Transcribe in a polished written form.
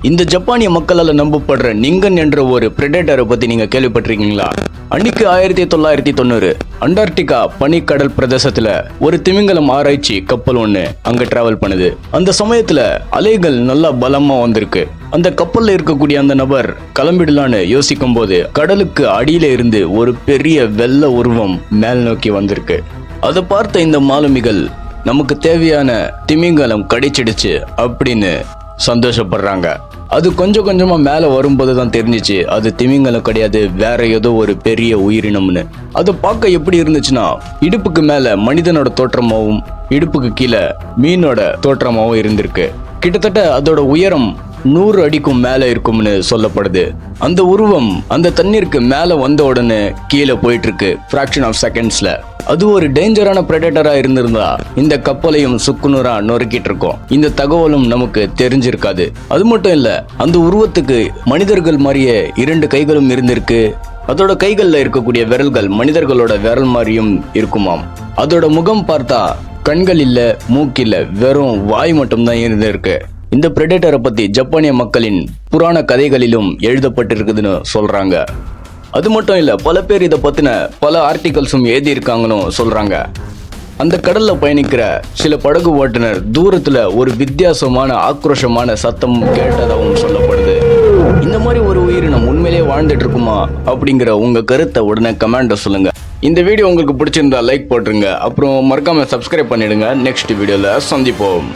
இந்த ஜப்பானிய மக்களால் நம்பப்படுற நிங்கன் என்ற ஒரு பிரெடேட்டரை பத்தி நீங்க கேள்விப்பட்டிருக்கீங்களா? அன்னைக்கு 1990 அண்டார்டிகா பனிக்கடல் பிரதேசத்துல ஒரு திமிங்கலம் ஆராய்ச்சி கப்பல் ஒண்ணு அங்க டிராவல் பண்ணுது. அந்த சமயத்துல அலைகள் நல்லா பலமா வந்திருக்கு. அந்த கப்பல்ல இருக்கக்கூடிய அந்த நபர் கிளம்பிடலான்னு யோசிக்கும் போது கடலுக்கு அடியில இருந்து ஒரு பெரிய வெள்ளை உருவம் மேல் நோக்கி வந்திருக்கு. அதை பார்த்த இந்த மாலுமிகள் நமக்கு தேவையான திமிங்கலம் கிடைச்சிடுச்சு அப்படின்னு சந்தோஷப்படுறாங்க. அது கொஞ்சம் கொஞ்சமா மேல வரும்போது தான் தெரிஞ்சிச்சு அது திமிங்கலம் கிடையாது, வேற ஏதோ ஒரு பெரிய உயிரினம்னு. அதை பார்க்க எப்படி இருந்துச்சுன்னா, இடுப்புக்கு மேல மனிதனோட தோற்றமாவும் இடுப்புக்கு கீழே மீனோட தோற்றமாவும் இருந்திருக்கு. கிட்டத்தட்ட அதோட உயரம் 100 அடிக்கும் மேல இருக்கும்னு சொல்லப்படுது. அந்த உருவம் அந்த தண்ணீருக்கு மேல வந்த உடனே கீழே போயிட்டு இருக்கு ஃபிராக்ஷன் ஆஃப் செகண்ட்ஸ்ல. அது ஒரு டேஞ்சரான பிரெடேட்டரா இருந்திருந்தா இந்த கப்பலையும் சுக்குநூறா நொறுக்கிட்டு இருக்கோம். இந்த தகவலும் நமக்கு தெரிஞ்சிருக்காது. அது மட்டும் இல்ல, அந்த உருவத்துக்கு மனிதர்கள் மாதிரியே 2 கைகளும் இருந்திருக்கு. அதோட கைகள்ல இருக்கக்கூடிய விரல்கள் மனிதர்களோட விரல் மாதிரியும் இருக்குமாம். அதோட முகம் பார்த்தா கண்கள் இல்ல, மூக்கில்ல, வெறும் வாய் மட்டும்தான் இருந்திருக்கு. இந்த பிரெடேட்டரை பத்தி ஜப்பானிய மக்களின் புராண கதைகளிலும் எழுதப்பட்டிருக்குதுன்னு சொல்றாங்க. அது மட்டும் இல்ல, பல பேர் இதை பத்தின பல ஆர்டிகல்ஸும் எழுதி இருக்காங்கன்னு சொல்றாங்க. அந்த கடல்ல பயணிக்கிற சில படகு ஓட்டுநர் தூரத்துல ஒரு வித்தியாசமான ஆக்ரோஷமான சத்தம் கேட்டதாகவும் சொல்லப்படுது. இந்த மாதிரி ஒரு உயிரினம் உண்மையிலேயே வாழ்ந்துட்டு இருக்குமா அப்படிங்கிற உங்க கருத்தை உடனே கமெண்ட்ல சொல்லுங்க. இந்த வீடியோ உங்களுக்கு பிடிச்சிருந்தா லைக் போட்டுருங்க. அப்புறம் மறக்காம சப்ஸ்கிரைப் பண்ணிடுங்க. நெக்ஸ்ட் வீடியோல சந்திப்போம்.